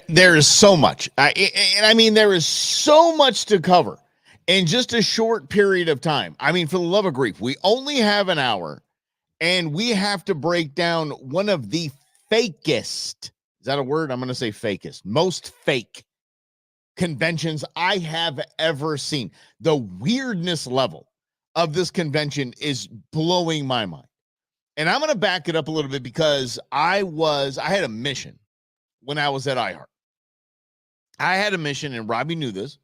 There is so much. And I mean, there is so much to cover in just a short period of time. I mean, for the love of grief, we only have an hour and we have to break down one of the fakest, is that a word? I'm going to say fakest, most fake conventions I have ever seen. The weirdness level of this convention is blowing my mind. And I'm going to back it up a little bit because I had a mission when I was at iHeart. I had a mission, and Robbie knew this.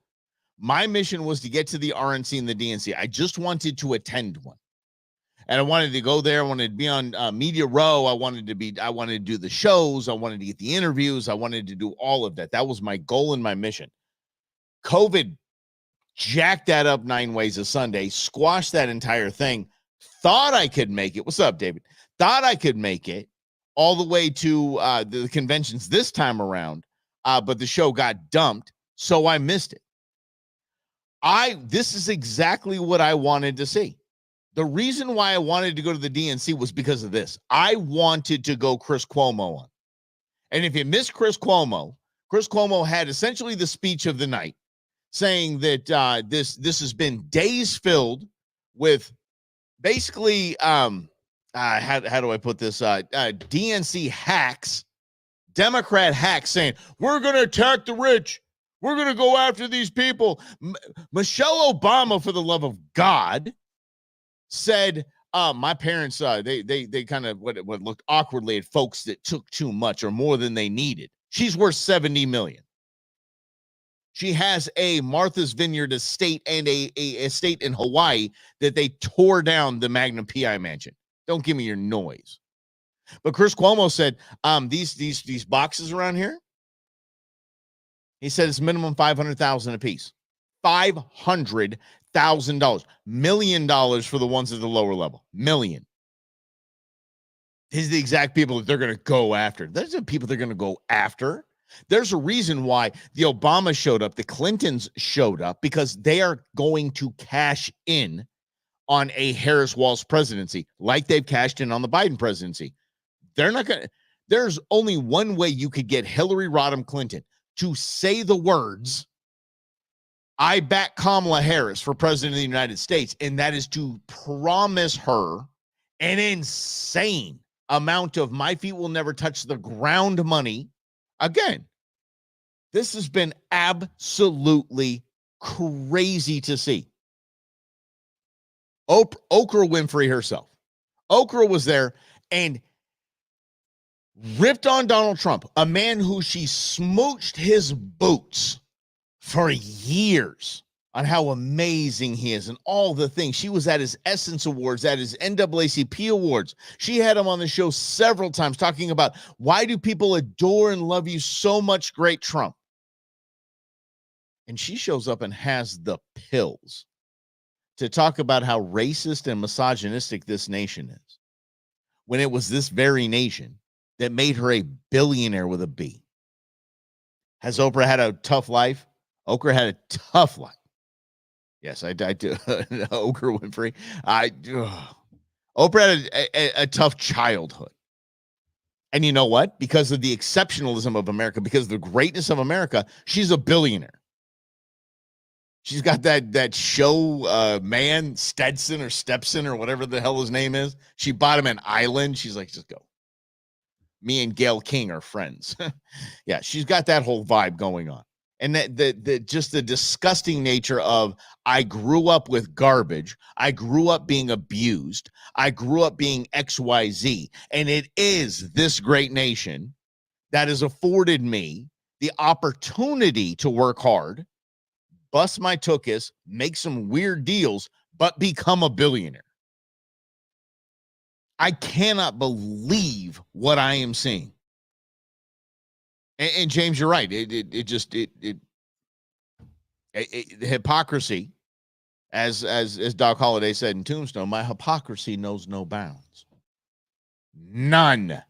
My mission was to get to the RNC and the DNC. I just wanted to attend one. And I wanted to go there. I wanted to be on Media Row. I wanted to do the shows. I wanted to get the interviews. I wanted to do all of that. That was my goal and my mission. COVID jacked that up 9 ways a Sunday, squashed that entire thing. Thought I could make it. What's up, David? Thought I could make it all the way to the conventions this time around, but the show got dumped, so I missed it. This is exactly what I wanted to see. The reason why I wanted to go to the DNC was because of this. I wanted to go Chris Cuomo on. And if you missed Chris Cuomo had essentially the speech of the night, saying that this has been days filled with basically how do I put this? DNC hacks, Democrat hacks saying, we're going to attack the rich. We're going to go after these people. Michelle Obama, for the love of God, said, my parents, they kind of what looked awkwardly at folks that took too much or more than they needed. She's worth $70 million. She has a Martha's Vineyard estate and a estate in Hawaii that they tore down the Magnum PI mansion. Don't give me your noise. But Chris Cuomo said, these boxes around here, he said it's minimum $500,000 a piece. $500,000, $1 million for the ones at the lower level. Million. These are the exact people that they're going to go after. Those are the people they're going to go after. There's a reason why the Obamas showed up, the Clintons showed up, because they are going to cash in on a Harris-Walz presidency, like they've cashed in on the Biden presidency. They're not going to. There's only one way you could get Hillary Rodham Clinton to say the words, I back Kamala Harris for president of the United States, and that is to promise her an insane amount of my feet will never touch the ground money. Again, this has been absolutely crazy to see. Oprah Winfrey herself. Oprah was there and ripped on Donald Trump, a man who she smooched his boots for years on how amazing he is and all the things. She was at his Essence Awards, at his NAACP Awards. She had him on the show several times talking about why do people adore and love you so much, great Trump? And she shows up and has the pills to talk about how racist and misogynistic this nation is, when it was this very nation that made her a billionaire with a B. Has Oprah had a tough life? Oprah had a tough life. Yes, I do. Oprah Winfrey. Oprah had a tough childhood. And you know what? Because of the exceptionalism of America, because of the greatness of America, she's a billionaire. She's got that show man, Stetson or Stepson or whatever the hell his name is. She bought him an island. She's like, just go. Me and Gayle King are friends. Yeah, she's got that whole vibe going on. And that just the disgusting nature of, I grew up with garbage. I grew up being abused. I grew up being XYZ. And it is this great nation that has afforded me the opportunity to work hard, bust my tuchus, make some weird deals, but become a billionaire. I cannot believe what I am seeing. And James, you're right. The hypocrisy, as Doc Holliday said in Tombstone, my hypocrisy knows no bounds. None.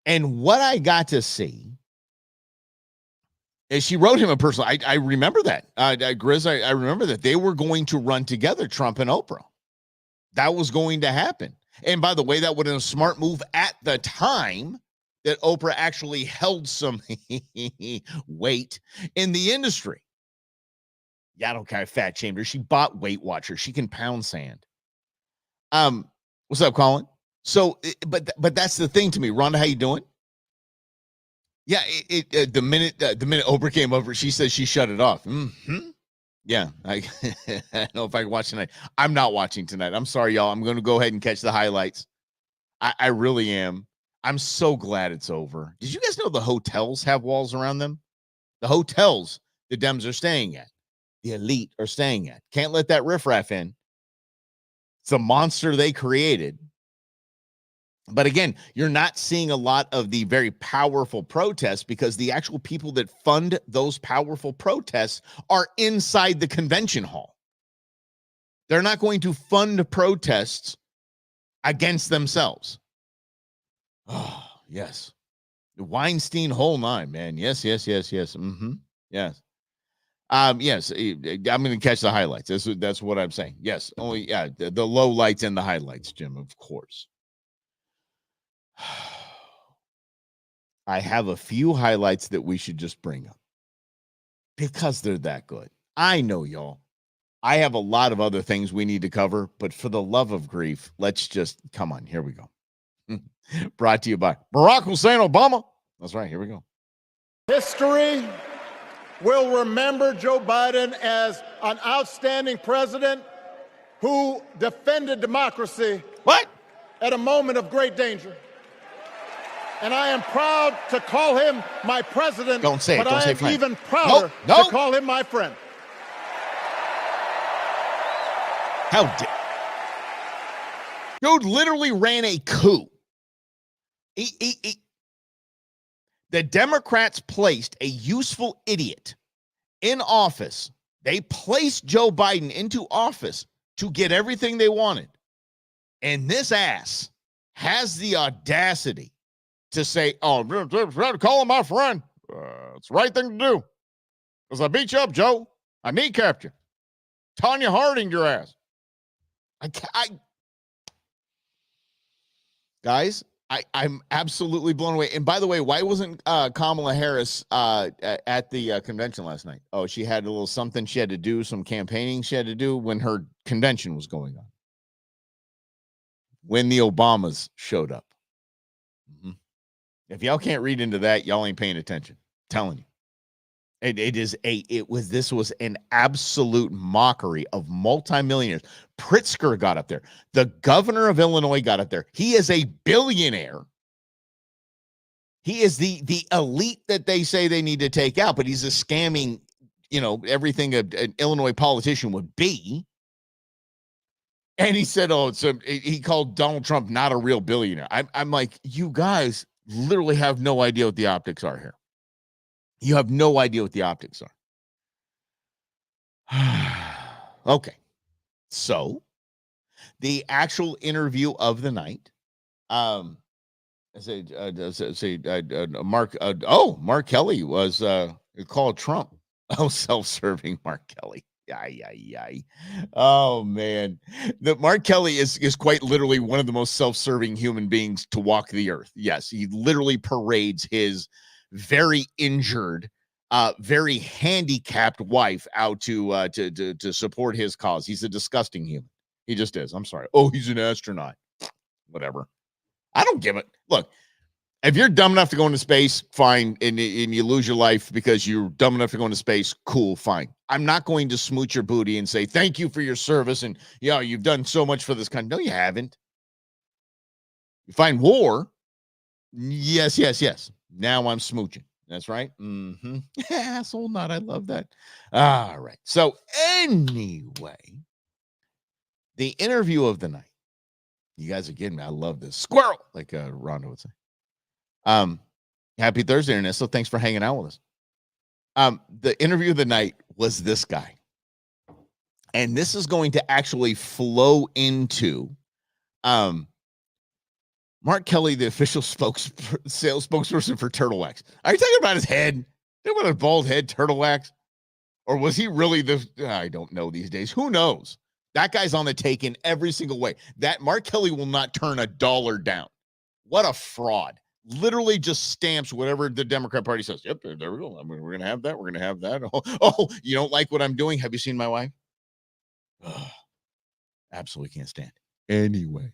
And what I got to see is she wrote him a personal. I remember that. Grizz, I remember that they were going to run together, Trump and Oprah. That was going to happen. And by the way, that would have been a smart move at the time that Oprah actually held some weight in the industry. Yeah, I don't kind of fat shamed her. She bought Weight Watchers. She can pound sand. What's up, Colin? So, but that's the thing to me. Rhonda, how you doing? Yeah, the minute Oprah came over, she said she shut it off. Mm-hmm. Yeah, I don't know if I can watch tonight. I'm not watching tonight. I'm sorry, y'all. I'm going to go ahead and catch the highlights. I really am. I'm so glad it's over. Did you guys know the hotels have walls around them? The hotels the Dems are staying at, the elite are staying at. Can't let that riffraff in. It's a monster they created. But again, you're not seeing a lot of the very powerful protests because the actual people that fund those powerful protests are inside the convention hall. They're not going to fund protests against themselves. Oh, yes. The Weinstein whole nine, man. Yes. Mm-hmm. Yes. Yes, I'm going to catch the highlights. That's what I'm saying. Yes, only the low lights and the highlights, Jim, of course. I have a few highlights that we should just bring up because they're that good. I know, y'all. I have a lot of other things we need to cover, but for the love of grief, let's just come on. Here we go. Brought to you by Barack Hussein Obama. That's right. Here we go. History will remember Joe Biden as an outstanding president who defended democracy at a moment of great danger. And I am proud to call him my president, don't say it. But don't I say am friend. Even prouder to call him my friend. How dare Joe literally ran a coup. The Democrats placed a useful idiot in office. They placed Joe Biden into office to get everything they wanted. And this ass has the audacity to say, oh, call him my friend. It's the right thing to do. Because I beat you up, Joe. I kneecapped you. Tanya Harding your ass. Guys, I'm absolutely blown away. And by the way, why wasn't Kamala Harris at the convention last night? Oh, she had a little something she had to do, some campaigning she had to do when her convention was going on. When the Obamas showed up. Mm-hmm. If y'all can't read into that, y'all ain't paying attention. I'm telling you. This was an absolute mockery of multimillionaires. Pritzker got up there. The governor of Illinois got up there. He is a billionaire. He is the elite that they say they need to take out, but he's a scamming, everything an Illinois politician would be. And he said, he called Donald Trump not a real billionaire. I'm like, you guys literally have no idea what the optics are here. You have no idea what the optics are. Okay. So the actual interview of the night, Mark Kelly was called Trump. Oh, self-serving Mark Kelly. Oh man, the Mark Kelly is quite literally one of the most self-serving human beings to walk the earth. Yes, he literally parades his very injured, very handicapped wife out to support his cause. He's a disgusting human. He just is. I'm sorry. Oh, he's an astronaut. Whatever. I don't give it. Look, if you're dumb enough to go into space, fine, and you lose your life because you're dumb enough to go into space, cool, fine. I'm not going to smooch your booty and say, thank you for your service, and, you've done so much for this country. No, you haven't. You find war, yes. Now I'm smooching. That's right. Mm-hmm. Asshole nut, I love that. All right. So anyway, the interview of the night. You guys are getting me. I love this. Squirrel, like Rhonda would say. Happy Thursday, Ernesto. Thanks for hanging out with us. The interview of the night was this guy. And this is going to actually flow into Mark Kelly, the official sales spokesperson for Turtle Wax. Are you talking about his head? Talking about a bald head, Turtle Wax? Or was he really I don't know these days. Who knows? That guy's on the take in every single way. That Mark Kelly will not turn $1 down. What a fraud. literally just stamps whatever the Democrat Party says. Yep, there we go. I mean, we're going to have that. We're going to have that. Oh, you don't like what I'm doing? Have you seen my wife? Absolutely can't stand it. Anyway,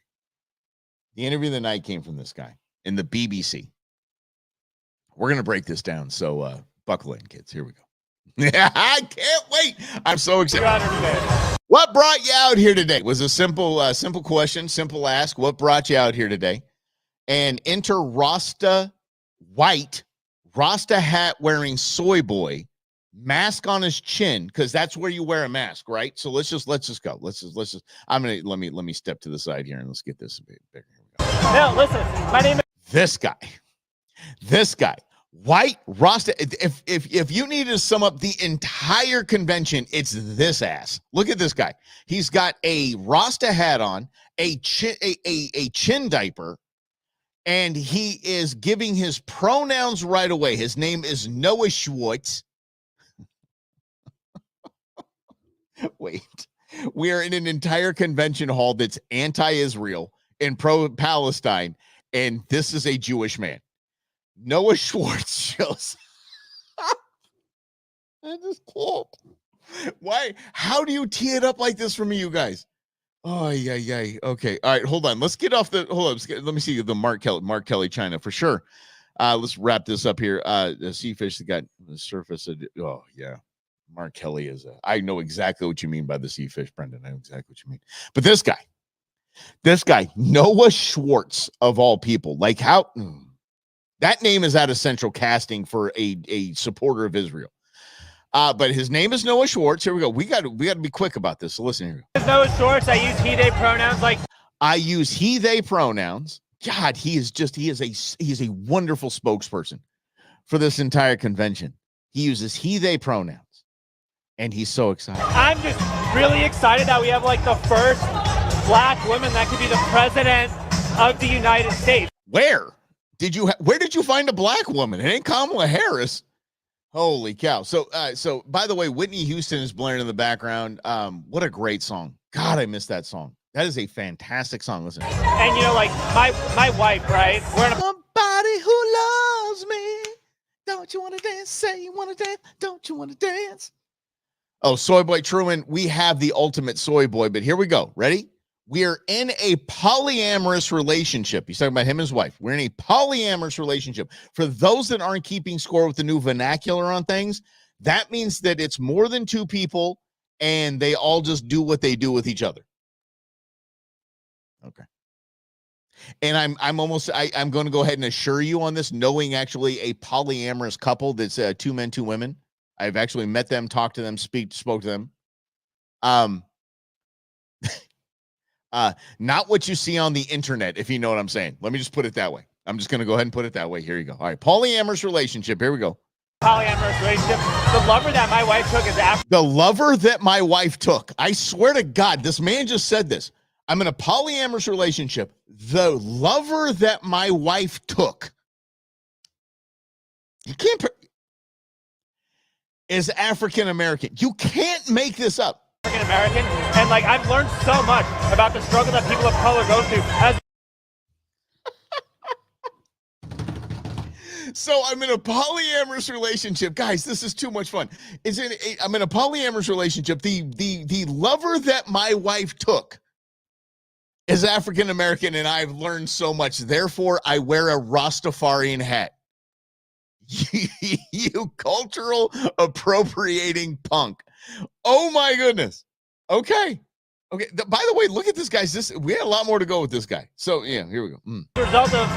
the interview of the night came from this guy in the BBC. We're going to break this down. So buckle in, kids. Here we go. I can't wait. I'm so excited. What brought you out here today? Was a simple question, simple ask. What brought you out here today? And enter Rasta White, Rasta hat wearing soy boy, mask on his chin, because that's where you wear a mask, right? So let's just go. Let's just. I'm gonna let me step to the side here and let's get this a bit bigger. No, listen. My name is this guy. White Rasta. If you need to sum up the entire convention, it's this ass. Look at this guy. He's got a Rasta hat on, a chin diaper, and he is giving his pronouns right away. His name is Noah Schwartz. Wait, we are in an entire convention hall that's anti-Israel and pro-Palestine, and this is a Jewish man. Noah Schwartz shows. I just can't. Why? How do you tee it up like this for me, you guys? Oh, yeah. Okay. All right. Hold on. Let's get off the. Hold on. Let me see the Mark Kelly China for sure. Let's wrap this up here. The sea fish that got the surface. Oh, yeah. Mark Kelly is I know exactly what you mean by the sea fish, Brendan. I know exactly what you mean. But this guy, Noah Schwartz, of all people, like how. That name is out of central casting for a supporter of Israel. But his name is Noah Schwartz. Here we go. We got to be quick about this. So listen here. Noah Schwartz. I use he, they pronouns. I use he, they pronouns. God, he is a wonderful spokesperson for this entire convention. He uses he, they pronouns, and he's so excited. I'm just really excited that we have like the first black woman that could be the president of the United States. Where did you find a black woman? It ain't Kamala Harris. Holy cow. So by the way, Whitney Houston is blaring in the background. What a great song. God, I miss that song. That is a fantastic song. Listen. And you know, like my wife, right? We're in somebody who loves me. Don't you want to dance? Say you want to dance. Don't you want to dance? Oh, Soy Boy Truman, we have the ultimate soy boy, but here we go. Ready? We are in a polyamorous relationship. He's talking about him and his wife. We're in a polyamorous relationship. For those that aren't keeping score with the new vernacular on things, that means that it's more than two people and they all just do what they do with each other. Okay. And I'm going to go ahead and assure you on this, knowing actually a polyamorous couple that's 2 men, 2 women. I've actually met them, talked to them, spoke to them. Not what you see on the internet, if you know what I'm saying. Let me just put it that way. I'm just going to go ahead and put it that way. Here you go. All right. Polyamorous relationship. Here we go. Polyamorous relationship. The lover that my wife took is after. The lover that my wife took. I swear to God, this man just said this. I'm in a polyamorous relationship. The lover that my wife took. You can't. Is African American. You can't make this up. African American, and like I've learned so much about the struggle that people of color go through. So I'm in a polyamorous relationship, guys. This is too much fun. I'm in a polyamorous relationship. The lover that my wife took is African American, and I've learned so much. Therefore, I wear a Rastafarian hat. You cultural appropriating punk. Oh my goodness. Okay. By the way, look at this, guys. We had a lot more to go with this guy. So yeah, here we go. The result of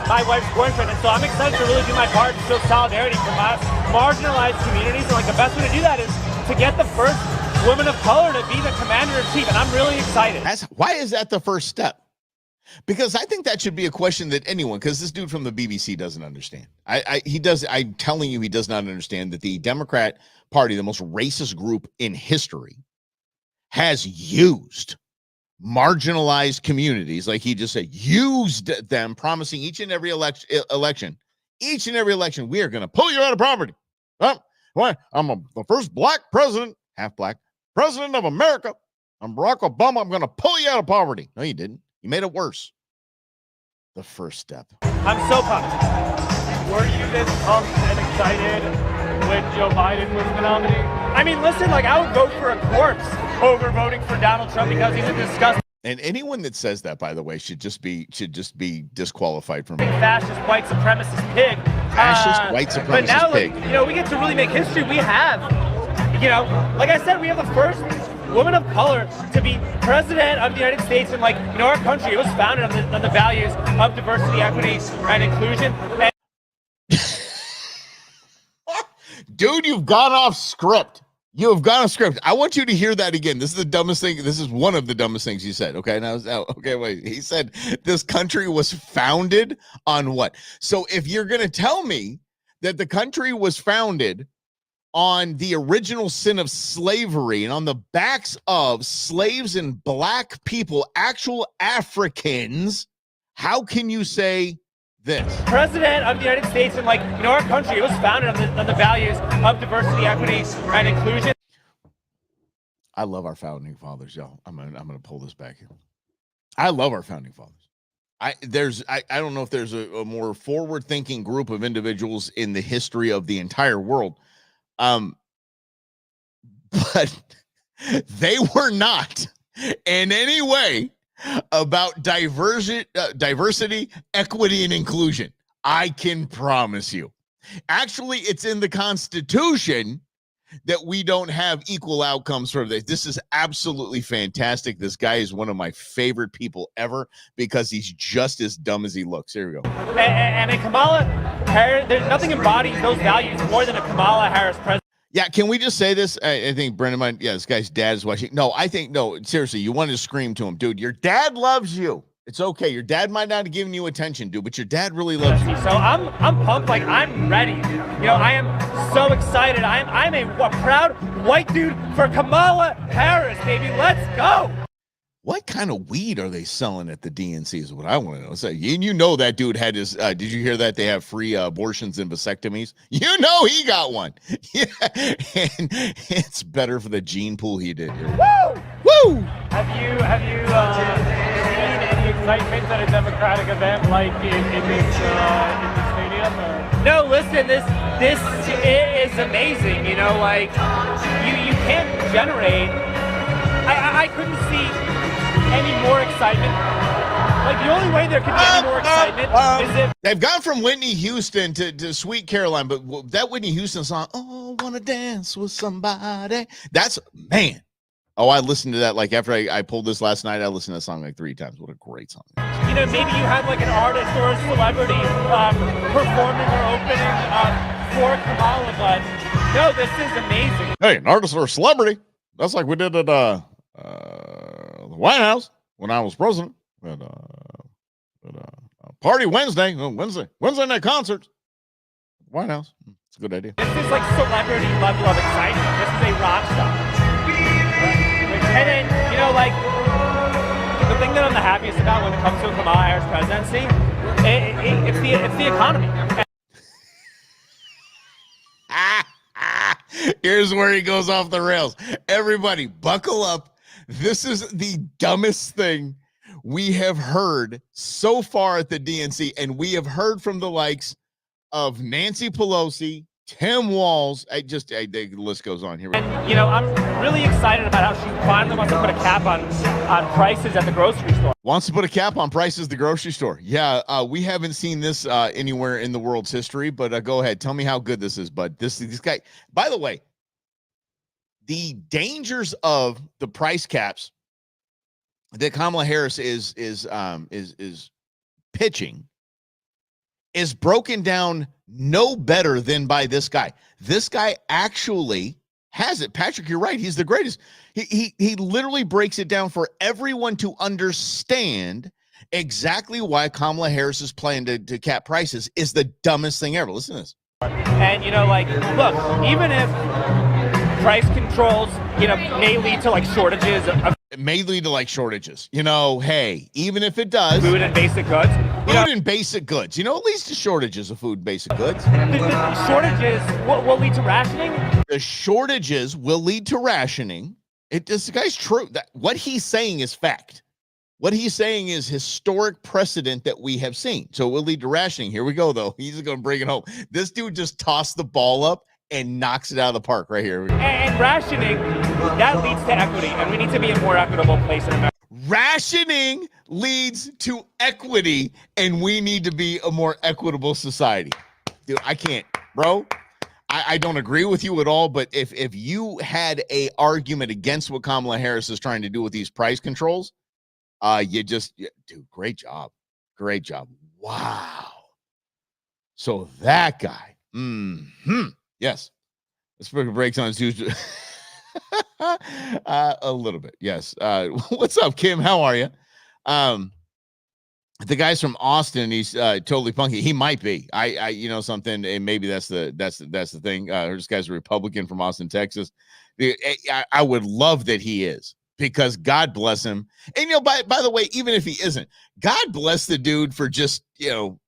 my wife's boyfriend, and so I'm excited to really do my part to show solidarity for my marginalized communities. And like the best way to do that is to get the first woman of color to be the commander-in-chief, and I'm really excited. Why is that the first step? Because I think that should be a question that anyone, because this dude from the BBC doesn't understand. I'm telling you, he does not understand that the Democrat Party, the most racist group in history, has used marginalized communities, like he just said, used them, promising each and every election, we are going to pull you out of poverty. Why? I'm the first black president, half black, president of America. I'm Barack Obama. I'm going to pull you out of poverty. No, you didn't. You made it worse. The first step. I'm so pumped. Were you this pumped and excited when Joe Biden was the nominee? I mean, listen, like, I would vote for a corpse over voting for Donald Trump because he's a disgusting And anyone that says that, by the way, should just be disqualified from fascist white supremacist pig. Fascist white supremacist but now, pig. Like, you know, we get to really make history. We have, you know, like I said, we have the first woman of color to be president of the United States, and like, you know, our country, it was founded on the values of diversity, equity, and inclusion. And dude, you've gone off script. You have gone off script. I want you to hear that again. This is the dumbest thing. This is one of the dumbest things you said. Okay. Now, okay, wait. He said this country was founded on what? So if you're going to tell me that the country was founded on the original sin of slavery and on the backs of slaves and black people, actual Africans, how can you say this? President of the United States, and like, you know, our country, it was founded on the values of diversity, equity, and inclusion. I love our founding fathers, y'all. I'm gonna pull this back here. I love our founding fathers. I don't know if there's a more forward-thinking group of individuals in the history of the entire world. But they were not in any way about diversity, equity, and inclusion. I can promise you. Actually, it's in the Constitution that we don't have equal outcomes for this. This is absolutely fantastic. This guy is one of my favorite people ever because he's just as dumb as he looks. Here we go. And a Kamala Harris, there's nothing embodies those values more than a Kamala Harris president. Yeah, can we just say this? I think Brendan might, this guy's dad is watching. No, seriously, you want to scream to him, dude. Your dad loves you. It's okay. Your dad might not have given you attention, dude, but your dad really loves you. So I'm pumped. Like, I'm ready. You know, I am so excited. I'm a proud white dude for Kamala Harris, baby. Let's go. What kind of weed are they selling at the DNC is what I want to know. So, you know that dude had his, did you hear that they have free abortions and vasectomies? You know he got one. Yeah, and it's better for the gene pool he did. Here. Woo! Woo! Have you seen any excitement at a Democratic event like in this stadium? Or? No, listen, this is amazing. You know, like, you can't generate. I couldn't see any more excitement. Like, the only way there could be any more excitement is if they've gone from Whitney Houston to Sweet Caroline, but that Whitney Houston song, "Oh, wanna dance with somebody," that's, man. Oh, I listened to that, like, after I pulled this last night. I listened to that song like 3 times. What a great song. You know, maybe you had like an artist or a celebrity performing or opening for Kamala, but no, this is amazing. Hey, an artist or a celebrity. That's like we did at the White House when I was president. At Party Wednesday night concerts. White House. It's a good idea. This is like celebrity level of excitement. This is a rock star. And then, you know, like, the thing that I'm the happiest about when it comes to Kamala Harris presidency, it's the economy. Here's where he goes off the rails. Everybody, buckle up. This is the dumbest thing we have heard so far at the DNC, and we have heard from the likes of Nancy Pelosi, Tim Walz. The list goes on. Here we go. And, you know, I'm really excited about how she finally wants to put a cap on prices at the grocery store. Wants to put a cap on prices at the grocery store. Yeah, we haven't seen this anywhere in the world's history, but go ahead. Tell me how good this is, bud. This guy, by the way, the dangers of the price caps that Kamala Harris is pitching is broken down no better than by this guy. This guy actually has it. Patrick, you're right. He's the greatest. He literally breaks it down for everyone to understand exactly why Kamala Harris is planning to cap prices is the dumbest thing ever. Listen to this. And, you know, like, look, even if price controls, you know, may lead to like shortages of it may lead to like shortages. You know, hey, even if it does, food and basic goods. Food and basic goods. You know, at least the shortages of food and basic goods. The shortages will lead to rationing. The shortages will lead to rationing. This guy's true. That what he's saying is fact. What he's saying is historic precedent that we have seen. So it will lead to rationing. Here we go, though. He's going to bring it home. This dude just tossed the ball up and knocks it out of the park right here. And rationing, that leads to equity, and we need to be a more equitable place in America. Rationing leads to equity, and we need to be a more equitable society. Dude, I can't, bro. I don't agree with you at all, but if you had a argument against what Kamala Harris is trying to do with these price controls, dude, great job. Great job. Wow. So that guy, yes. Let's put breaks on Tuesday. A little bit, yes. What's up, Kim? How are you? The guy's from Austin. He's totally punky. He might be. I you know something, and maybe that's the thing. This guy's a Republican from Austin, Texas. I would love that he is, because God bless him. And by the way, even if he isn't, God bless the dude for just even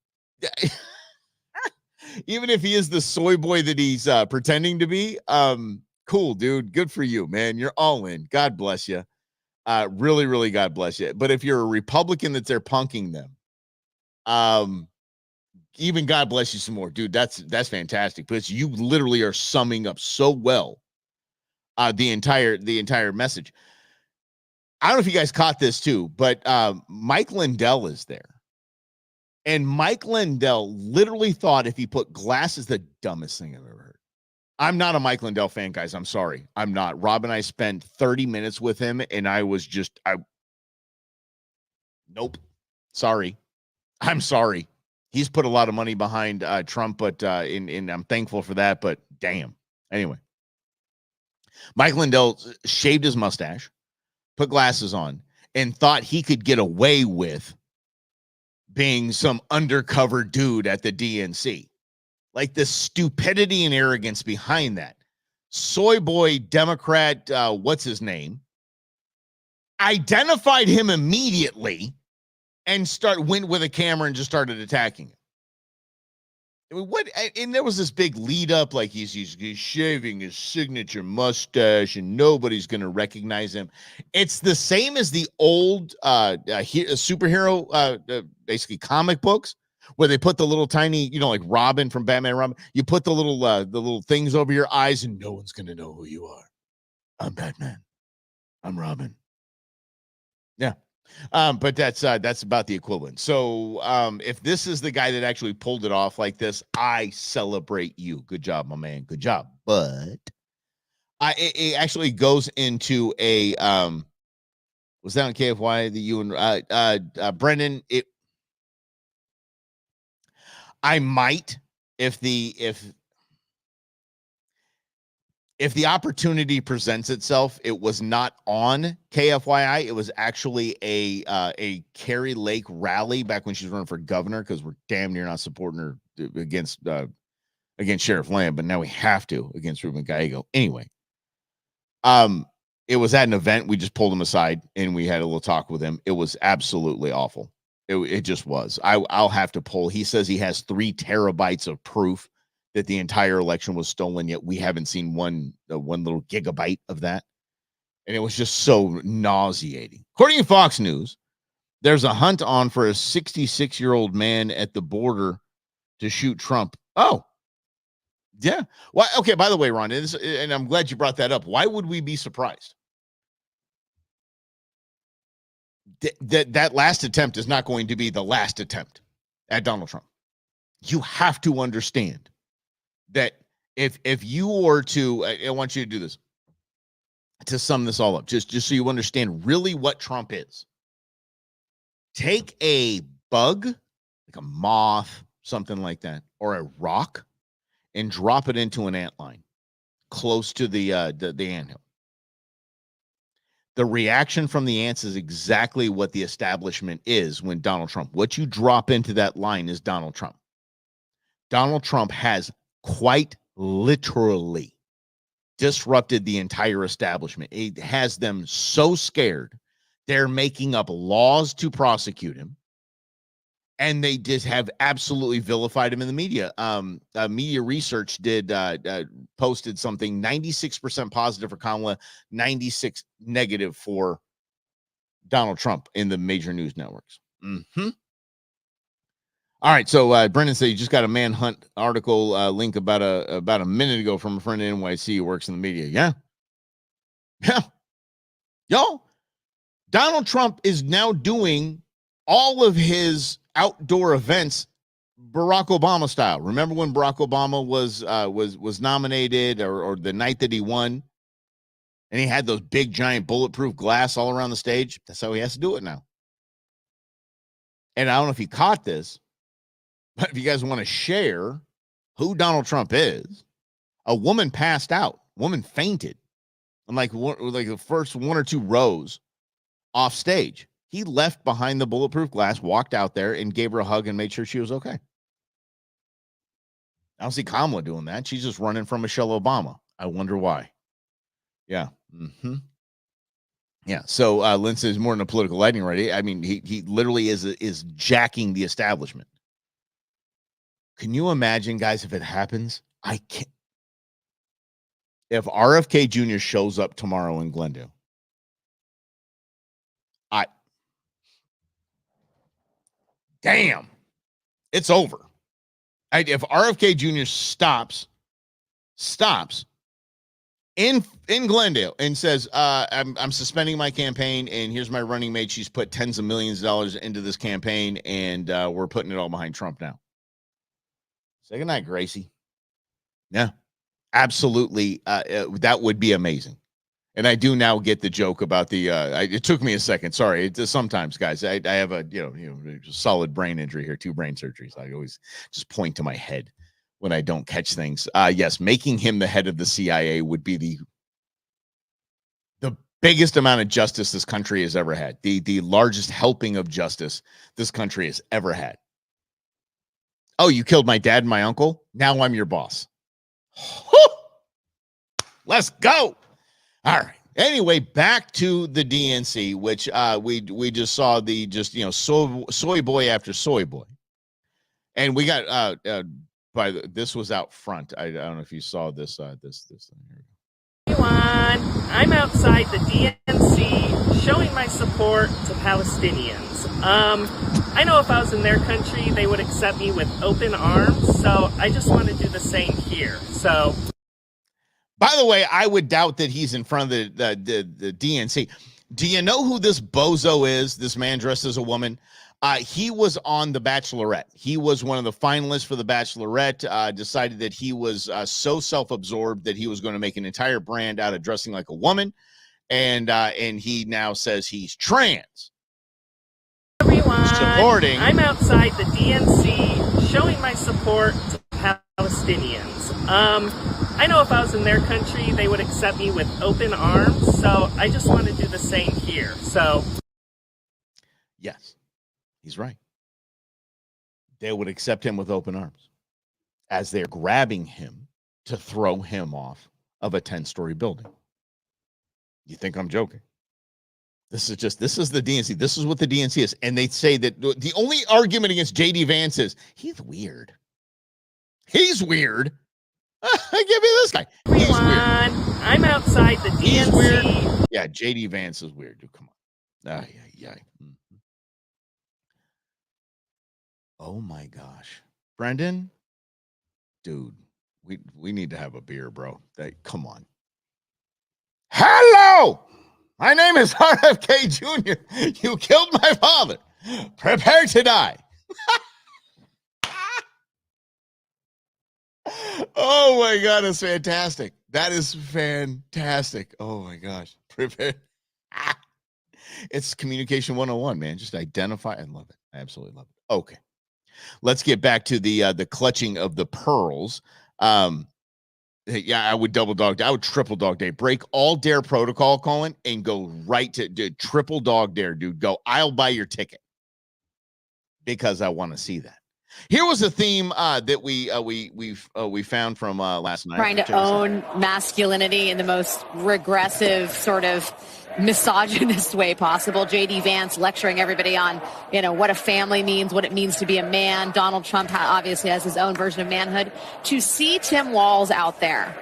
if he is the soy boy that he's pretending to be. Cool, dude. Good for you, man. You're all in. God bless you. Really, really, God bless you. But if you're a Republican that's there punking them, even God bless you some more, dude. That's fantastic, because you literally are summing up so well the entire message. I don't know if you guys caught this too, but Mike Lindell is there, and Mike Lindell literally thought if he put glasses, the dumbest thing I've ever heard. I'm not a Mike Lindell fan, guys. I'm sorry. I'm not. Rob and I spent 30 minutes with him, and I was just, nope. Sorry. I'm sorry. He's put a lot of money behind Trump, but I'm thankful for that, but damn. Anyway, Mike Lindell shaved his mustache, put glasses on, and thought he could get away with being some undercover dude at the DNC. Like the stupidity and arrogance behind that. Soy boy Democrat, what's his name, identified him immediately and went with a camera and just started attacking him. And there was this big lead up, like he's shaving his signature mustache and nobody's going to recognize him. It's the same as the old superhero, basically comic books, where they put the little tiny, like Robin from Batman and Robin. You put the little things over your eyes and no one's going to know who you are. I'm Batman. I'm Robin. Yeah. But that's about the equivalent. So if this is the guy that actually pulled it off like this, I celebrate you. Good job, my man. Good job. But it actually goes into a was that on KFY that you and Brendan? I might, if the opportunity presents itself. It was not on KFYI. It was actually a Carrie Lake rally back when she was running for governor, because we're damn near not supporting her against Sheriff Lamb, but now we have to against Ruben Gallego. Anyway, it was at an event. We just pulled him aside and we had a little talk with him. It was absolutely awful. It just was. I'll have to pull. He says he has 3 terabytes of proof that the entire election was stolen, yet we haven't seen one little gigabyte of that. And it was just so nauseating. According to Fox News, there's a hunt on for a 66-year-old man at the border to shoot Trump. Oh, yeah. Well, okay, by the way, Ron, and I'm glad you brought that up. Why would we be surprised? That last attempt is not going to be the last attempt at Donald Trump. You have to understand that if you were to, I want you to do this, to sum this all up, just so you understand really what Trump is. Take a bug, like a moth, something like that, or a rock, and drop it into an antline close to the anthill. The reaction from the ants is exactly what the establishment is when Donald Trump. What you drop into that line is Donald Trump. Donald Trump has quite literally disrupted the entire establishment. It has them so scared, they're making up laws to prosecute him. And they just have absolutely vilified him in the media. Media Research posted something 96% positive for Kamala, 96 negative for Donald Trump in the major news networks. Mm-hmm. All right, so Brendan said you just got a Manhunt article link about a minute ago from a friend in NYC who works in the media. Yeah. Y'all, Donald Trump is now doing all of his outdoor events Barack Obama style. Remember when Barack Obama was nominated or the night that he won, and he had those big giant bulletproof glass all around the stage? That's how he has to do it now. And I don't know if you caught this, but if you guys want to share who Donald Trump is, a woman passed out. Woman fainted on like the first one or two rows off stage. He left behind the bulletproof glass, walked out there, and gave her a hug and made sure she was okay. I don't see Kamala doing that. She's just running from Michelle Obama. I wonder why. Yeah. Mm-hmm. Yeah. So Lindsay is more than a political lightning rod. I mean, he literally is jacking the establishment. Can you imagine, guys, if it happens? I can't. If RFK Jr. shows up tomorrow in Glendale, damn, it's over. If RFK Jr. stops in Glendale and says, I'm suspending my campaign, and here's my running mate. She's put tens of millions of dollars into this campaign, and we're putting it all behind Trump now. Say goodnight, Gracie. Yeah, absolutely. That would be amazing. And I do now get the joke about the. It took me a second. Sorry. Sometimes, guys, I have a solid brain injury here. 2 brain surgeries. I always just point to my head when I don't catch things. Yes, making him the head of the CIA would be the biggest amount of justice this country has ever had. The largest helping of justice this country has ever had. Oh, you killed my dad and my uncle? Now I'm your boss. Let's go. All right. Anyway, back to the DNC, which we just saw soy boy after soy boy. And we got this was out front. I don't know if you saw this this thing here. Everyone, I'm outside the DNC showing my support to Palestinians. I know if I was in their country, they would accept me with open arms. So I just want to do the same here. So, by the way, I would doubt that he's in front of the DNC. Do you know who this bozo is? This man dressed as a woman. He was on The Bachelorette. He was one of the finalists for The Bachelorette. Decided that he was so self-absorbed that he was going to make an entire brand out of dressing like a woman, and he now says he's trans. Everyone, supporting. I'm outside the DNC showing my support to Palestinians. I know if I was in their country, they would accept me with open arms. So I just want to do the same here. So, yes. He's right. They would accept him with open arms as they're grabbing him to throw him off of a 10-story building. You think I'm joking? This is the DNC. This is what the DNC is. And they say that the only argument against J.D. Vance is he's weird. He's weird. Give me this guy. He's weird. I'm outside the DNC. He's weird. Yeah, J.D. Vance is weird. Dude, come on. Yeah. Oh my gosh, Brendan, dude, we need to have a beer, bro. Come on. Hello, my name is RFK Jr. You killed my father. Prepare to die. Oh my God, that's fantastic. That is fantastic. Oh my gosh, prepare. It's communication 101, man. Just identify. I love it. I absolutely love it. Okay. Let's get back to the clutching of the pearls. Yeah, I would triple dog dare. Break all dare protocol, Colin, and go right to triple dog dare, dude. Go, I'll buy your ticket because I want to see that. Here was a theme that we found from last night. Trying to own masculinity in the most regressive sort of misogynist way possible. J.D. Vance lecturing everybody on, what a family means, what it means to be a man. Donald Trump obviously has his own version of manhood. To see Tim Walz out there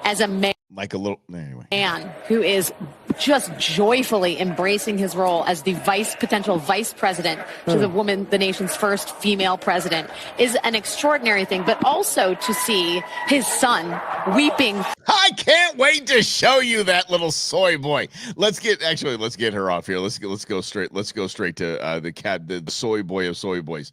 as a man, like a little anyway, man who is just joyfully embracing his role as the potential vice president to the woman, the nation's first female president, is an extraordinary thing. But also to see his son weeping. I can't wait to show you that little soy boy. Let's get her off here. Let's go straight to the soy boy of soy boys.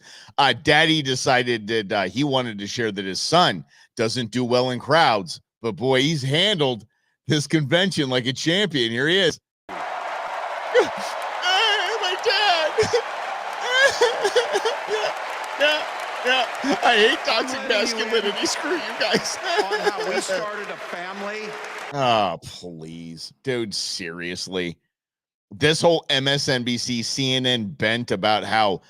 Daddy decided that he wanted to share that his son doesn't do well in crowds, but boy, he's handled this convention like a champion. Here he is. My dad. Yeah. I hate toxic masculinity. Screw you guys. On how we started a family. Oh, please. Dude, seriously. This whole MSNBC, CNN bent about how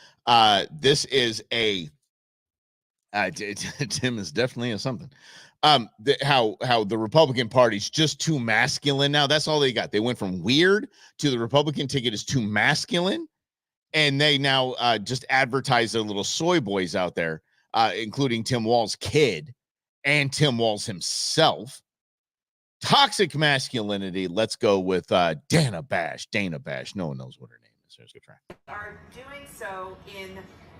this is a Tim is definitely a something. How the Republican Party's just too masculine now. That's all they got. They went from weird to the Republican ticket is too masculine, and they now just advertise their little soy boys out there, including Tim Walz's kid and Tim Walz himself. Toxic masculinity. Let's go with Dana Bash. No one knows what her name is. Let's go try. Are doing so in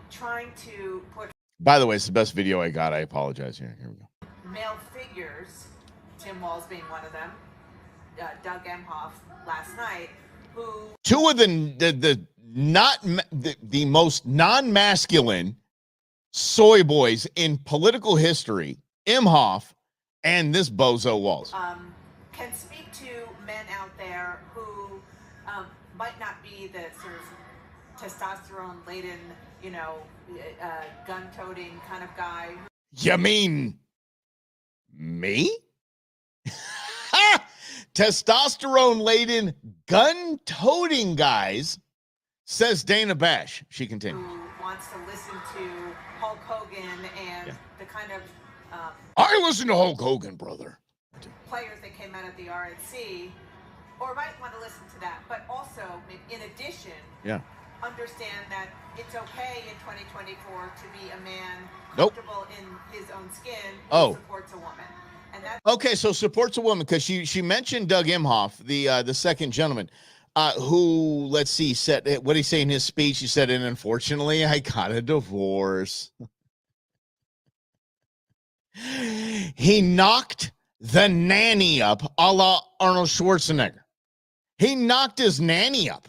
trying to put. By the way, it's the best video I got. I apologize. Here we go. Male figures, Tim Walz being one of them, Doug Emhoff last night, who two of the most non-masculine soy boys in political history, Emhoff and this bozo Walz. Can speak to men out there who might not be the sort of testosterone-laden, gun-toting kind of guy. You mean me? Testosterone-laden, gun-toting guys, says Dana Bash. She continues. Who wants to listen to Hulk Hogan and the kind of I listen to Hulk Hogan, brother. Players that came out of the RNC, or might want to listen to that, but also, in addition, understand that it's okay in 2024 to be a man comfortable in his own skin who supports a woman. And that's okay, so supports a woman, because she mentioned Doug Emhoff, the second gentleman, who, let's see, said, what did he say in his speech? He said, and unfortunately, I got a divorce. He knocked the nanny up a la Arnold Schwarzenegger. He knocked his nanny up.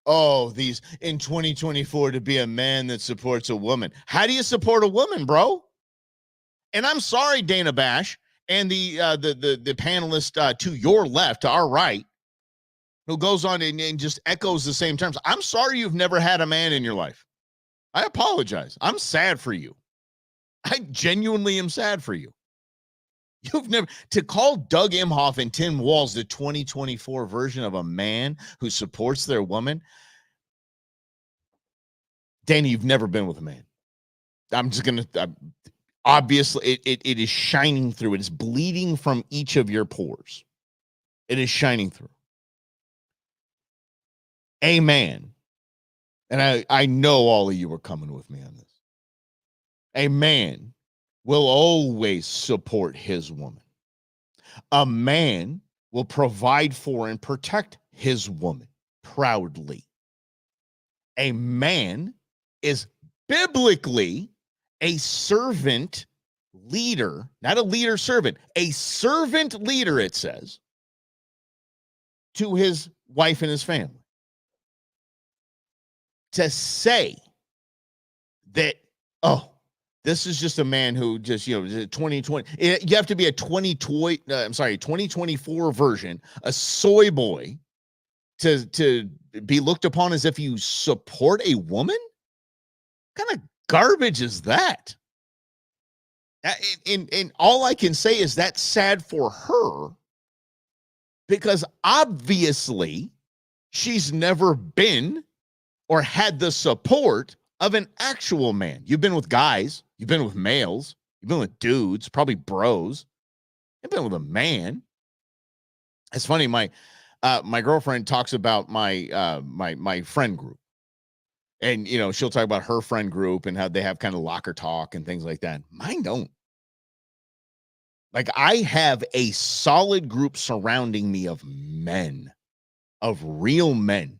Oh, these in 2024 to be a man that supports a woman. How do you support a woman, bro? And I'm sorry, Dana Bash and the panelist to your left, to our right, who goes on and just echoes the same terms. I'm sorry you've never had a man in your life. I apologize. I'm sad for you. I genuinely am sad for you. You've never, to call Doug Emhoff and Tim Walz the 2024 version of a man who supports their woman. Danny, you've never been with a man. I'm just going to, obviously, it is shining through. It is bleeding from each of your pores. It is shining through. A man, and I know all of you are coming with me on this. A man will always support his woman. A man will provide for and protect his woman proudly. A man is biblically a servant leader, not a leader servant, a servant leader, it says, to his wife and his family. To say that, this is just a man who just, 2020, you have to be a 2024 version, a soy boy to be looked upon as if you support a woman? What kind of garbage is that? And all I can say is that's sad for her, because obviously she's never been or had the support of an actual man. You've been with guys, you've been with males, you've been with dudes, probably bros. You've been with a man. It's funny, my girlfriend talks about my friend group. And, she'll talk about her friend group and how they have kind of locker talk and things like that. Mine don't. Like, I have a solid group surrounding me of men. of real men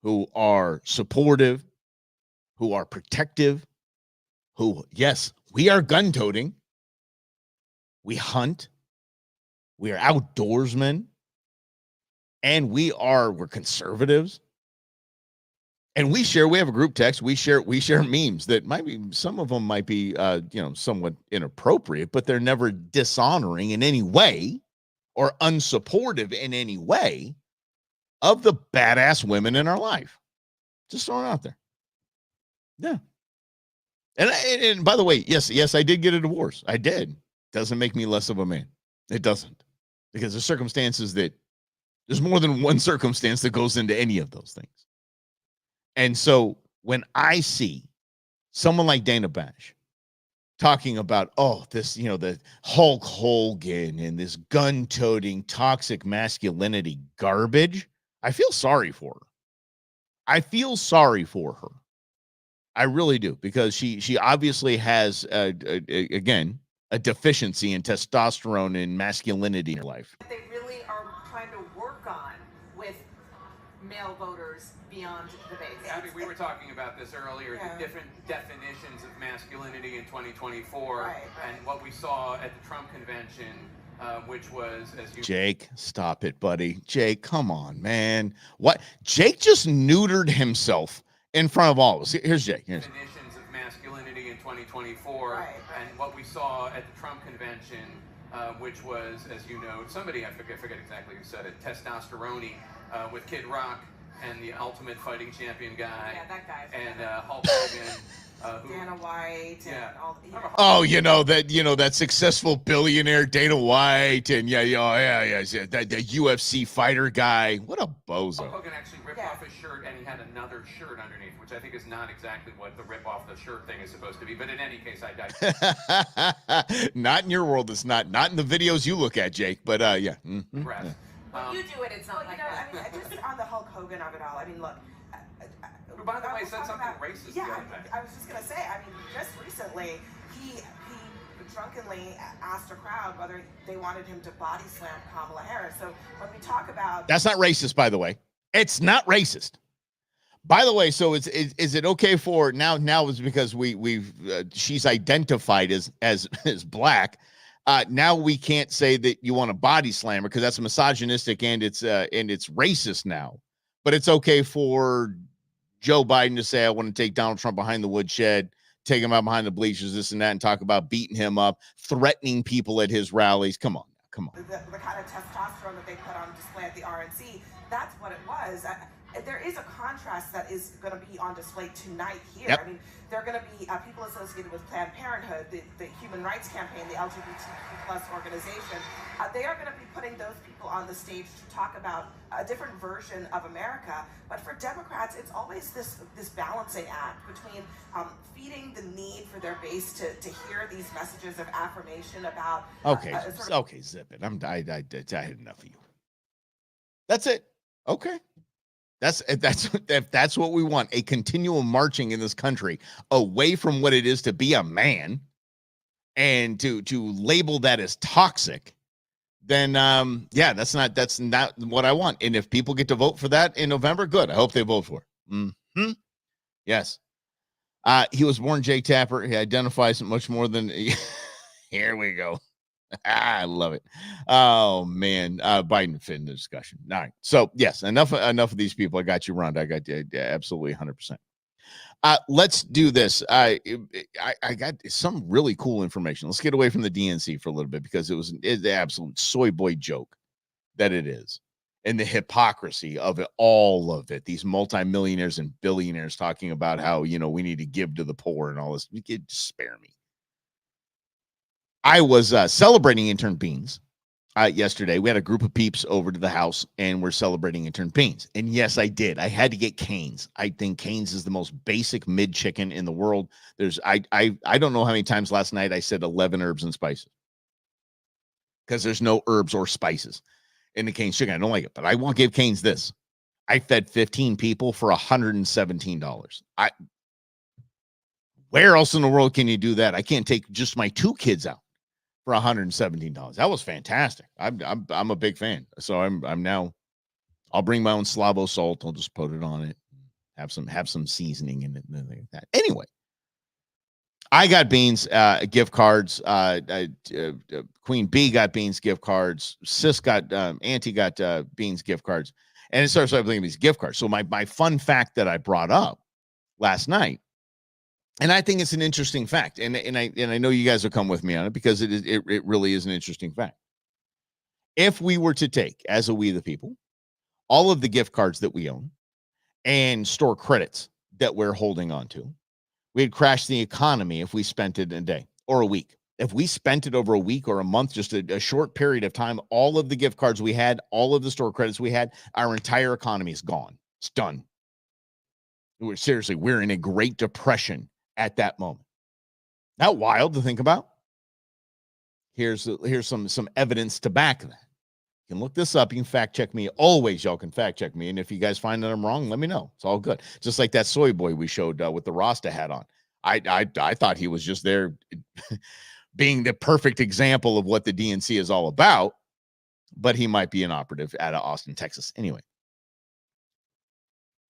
who are supportive, who are protective, who, yes, we are gun-toting. We hunt. We are outdoorsmen. And we're conservatives. And we have a group text. We share memes that might be, some of them might be, somewhat inappropriate, but they're never dishonoring in any way or unsupportive in any way of the badass women in our life. Just throwing it out there. Yeah. And by the way, yes, I did get a divorce. I did. Doesn't make me less of a man. It doesn't. Because there's more than one circumstance that goes into any of those things. And so when I see someone like Dana Bash talking about, the Hulk Hogan and this gun-toting toxic masculinity garbage, I feel sorry for her. I really do, because she obviously has, again, a deficiency in testosterone and masculinity in her life. They really are trying to work on with male voters beyond debate. I mean, we were talking about this earlier, the different definitions of masculinity in 2024, and what we saw at the Trump convention, which was, as you... Jake, stop it, buddy. Jake, come on, man. What? Jake just neutered himself in front of all of us. Here's Jake. Definitions of masculinity in 2024, and what we saw at the Trump convention, which was, as you know, somebody, I forget exactly who said it, testosterone, with Kid Rock and the Ultimate Fighting Champion guy. Yeah, that guy. And Hulk Hogan. Dana White. Yeah. And all, that successful billionaire Dana White, and the UFC fighter guy. What a bozo. Hulk Hogan actually ripped off his shirt, and he had another shirt underneath, which I think is not exactly what the rip off the shirt thing is supposed to be. But in any case, I digress. Not in your world. It's not in the videos you look at, Jake. But yeah. Mm-hmm. Yeah. When you do it, it's not like that. I mean, just on the Hulk Hogan of it all, I mean, look. Who, by the way, said something racist the other day. I was just going to say, I mean, just recently, he drunkenly asked a crowd whether they wanted him to body slam Kamala Harris. So when we talk about... That's not racist, by the way. It's not racist. By the way, so is it okay for now is because she's identified as black. Now we can't say that you want to body slam her because that's misogynistic and it's racist now. But it's okay for Joe Biden to say, I want to take Donald Trump behind the woodshed, take him out behind the bleachers, this and that, and talk about beating him up, threatening people at his rallies. Come on. The kind of testosterone that they put on display at the RNC, that's what it was. There is a contrast that is going to be on display tonight here. Yep. I mean, there are going to be people associated with Planned Parenthood, the Human Rights Campaign, the LGBTQ plus organization. They are going to be putting those people on the stage to talk about a different version of America. But for Democrats, it's always this balancing act between feeding the need for their base to hear these messages of affirmation about... Okay, zip it. I had enough of you. That's it. Okay. That's what we want, a continual marching in this country away from what it is to be a man, and to label that as toxic, then that's not what I want. And if people get to vote for that in November, good. I hope they vote for it. Mm-hmm. Yes. He was born Jake Tapper. He identifies much more than here we go. I love it. Oh man, Biden fit in the discussion. All right. So yes, enough of these people. I got you, Rhonda. I got you absolutely 100%. Let's do this. I got some really cool information. Let's get away from the DNC for a little bit because it's the absolute soy boy joke that it is, and the hypocrisy of it, all of it. These multimillionaires and billionaires talking about how we need to give to the poor and all this. You could spare me. I was celebrating intern beans yesterday. We had a group of peeps over to the house, and we're celebrating intern beans. And yes, I did. I had to get Cane's. I think Cane's is the most basic mid chicken in the world. I don't know how many times last night I said 11 herbs and spices because there's no herbs or spices in the Cane's chicken. I don't like it, but I won't give Cane's this. I fed 15 people for $117. Where else in the world can you do that? I can't take just my 2 kids out for $117. That was fantastic. I'm a big fan. So I'm now I'll bring my own Slavo salt. I'll just put it on it. Have some seasoning in it and like that. Anyway, I got Beans gift cards. Queen B got Beans gift cards. Sis got Auntie got Beans gift cards. And it starts bringing these gift cards. So my fun fact that I brought up last night, and I think it's an interesting fact, and I know you guys will come with me on it because it really is an interesting fact. If we were to take, as a we the people, all of the gift cards that we own and store credits that we're holding on to, we'd crash the economy if we spent it in a day or a week. If we spent it over a week or a month, just a short period of time, all of the gift cards we had, all of the store credits we had, our entire economy is gone. It's done. We're in a Great Depression at that moment. Not wild to think about. Here's some evidence to back that. You can look this up. You can fact check me. Always, y'all can fact check me. And if you guys find that I'm wrong, let me know. It's all good. Just like that soy boy we showed with the Rasta hat on. I thought he was just there being the perfect example of what the DNC is all about, but he might be an operative out of Austin, Texas. Anyway,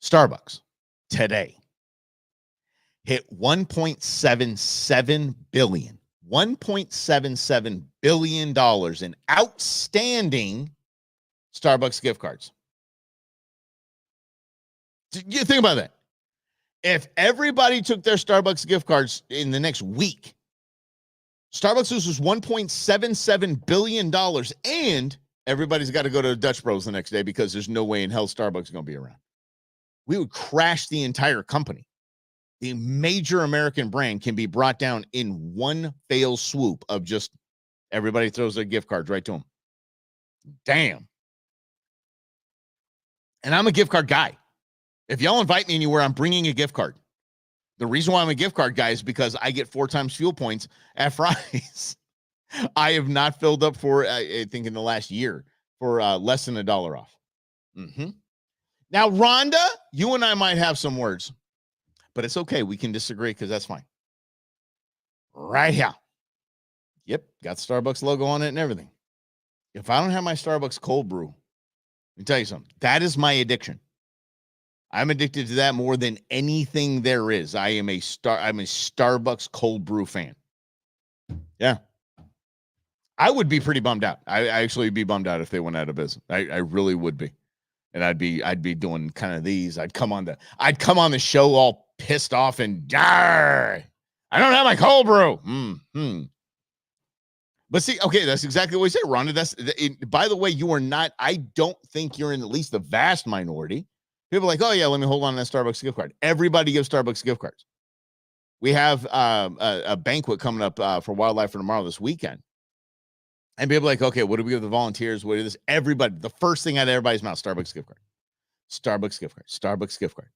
Starbucks today hit $1.77 billion. $1.77 billion in outstanding Starbucks gift cards. You think about that. If everybody took their Starbucks gift cards in the next week, Starbucks loses $1.77 billion, and everybody's got to go to Dutch Bros the next day because there's no way in hell Starbucks is going to be around. We would crash the entire company. The major American brand can be brought down in one fell swoop of just everybody throws their gift cards right to them. Damn. And I'm a gift card guy. If y'all invite me anywhere, I'm bringing a gift card. The reason why I'm a gift card guy is because I get 4 times fuel points at Fry's. I have not filled up for, I think in the last year, for less than $1 off. Mm-hmm. Now, Rhonda, you and I might have some words. But it's okay. We can disagree because that's fine. Right here. Yep. Got the Starbucks logo on it and everything. If I don't have my Starbucks cold brew, let me tell you something. That is my addiction. I'm addicted to that more than anything there is. I'm a Starbucks cold brew fan. Yeah. I would be pretty bummed out. I actually would be bummed out if they went out of business. I really would be. And I'd be doing kind of these. I'd come on the show all pissed off and I don't have my cold brew. But see, okay, that's exactly what we said, Rhonda. By the way, you are not. I don't think you're in at least the vast minority. People are like, oh yeah, let me hold on to that Starbucks gift card. Everybody gives Starbucks gift cards. We have a banquet coming up for Wildlife for Tomorrow this weekend. And people are like, okay, what do we give the volunteers? What do this? Everybody, the first thing out of everybody's mouth, Starbucks gift card. Starbucks gift card. Starbucks gift card.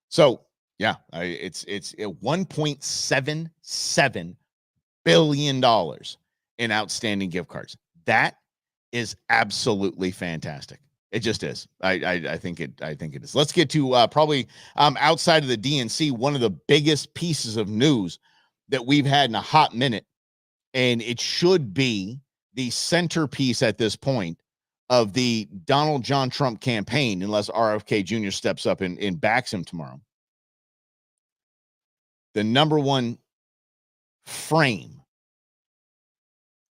So, yeah, it's $1.77 billion in outstanding gift cards. That is absolutely fantastic. It just is. I think it is. Let's get to probably outside of the DNC, one of the biggest pieces of news that we've had in a hot minute, and it should be the centerpiece at this point of the Donald John Trump campaign, unless RFK Jr. steps up and backs him tomorrow. The number one frame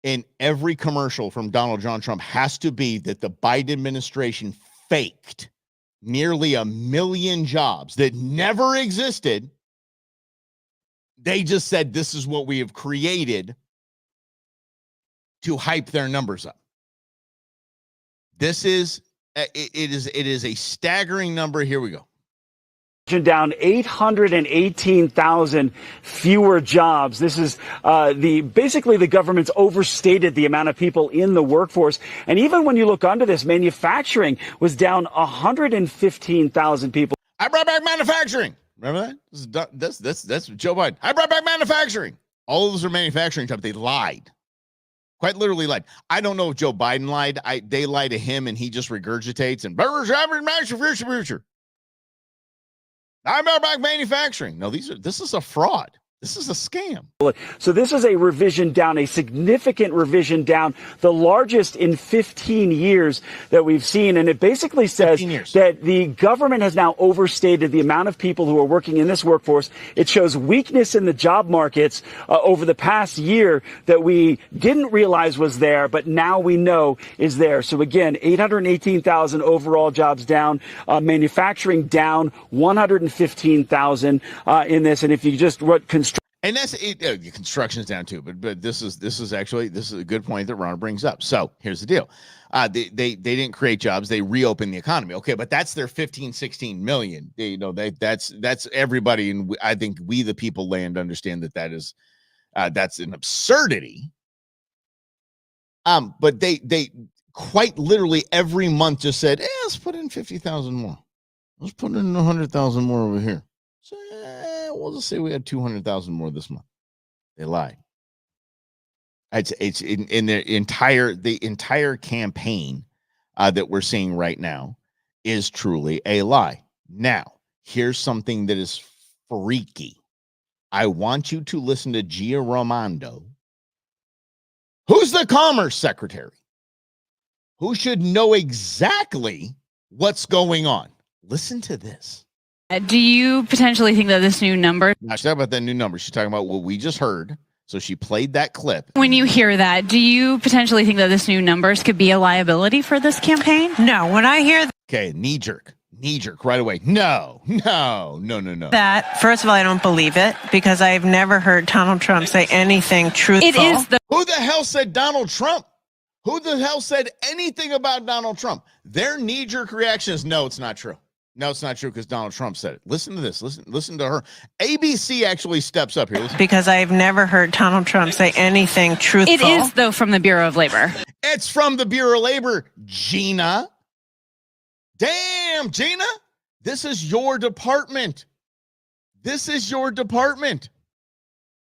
in every commercial from Donald John Trump has to be that the Biden administration faked nearly 1 million jobs that never existed. They just said, this is what we have created to hype their numbers up. This is, it is a staggering number. Here we go. Down 818,000 fewer jobs. This is basically the government's overstated the amount of people in the workforce. And even when you look under this, manufacturing was down 115,000 people. I brought back manufacturing. Remember that? That's Joe Biden. I brought back manufacturing. All of those are manufacturing stuff. They lied. Quite literally lied. I don't know if Joe Biden lied. They lie to him and he just regurgitates and future. I brought back manufacturing. No, this is a fraud. This is a scam. So this is a revision down, a significant revision down, the largest in 15 years that we've seen. And it basically says that the government has now overstated the amount of people who are working in this workforce. It shows weakness in the job markets over the past year that we didn't realize was there, but now we know is there. So again, 818,000 overall jobs down, manufacturing down 115,000 in this. And if you just wrote and that's it, construction's down too, but this is a good point that Ron brings up. So here's the deal. They didn't create jobs, they reopened the economy. Okay, but that's their 16 million. That's everybody, and I think we the people land understand that's an absurdity. But they quite literally every month just said, let's put in 50,000 more. Let's put in 100,000 more over here. So we'll just say we had 200,000 more this month. They lied. It's in the entire campaign that we're seeing right now is truly a lie. Now, here's something that is freaky. I want you to listen to Gia Raimondo, who's the Commerce Secretary, who should know exactly what's going on. Listen to this. Do you potentially think that this new number? Now, she's talking about that new number. She's talking about what we just heard. So she played that clip. When you hear that, do you potentially think that this new numbers could be a liability for this campaign? No. When I hear okay, knee jerk right away. No. that, first of all, I don't believe it because I've never heard Donald Trump say anything truthful. It is who the hell said Donald Trump? Who the hell said anything about Donald Trump? Their knee jerk reaction is no, it's not true. No, it's not true because Donald Trump said it. Listen to this. Listen to her. ABC actually steps up here. Listen. Because I've never heard Donald Trump say anything truthful. It is, though, from the Bureau of Labor. It's from the Bureau of Labor, Gina. Damn, Gina. This is your department.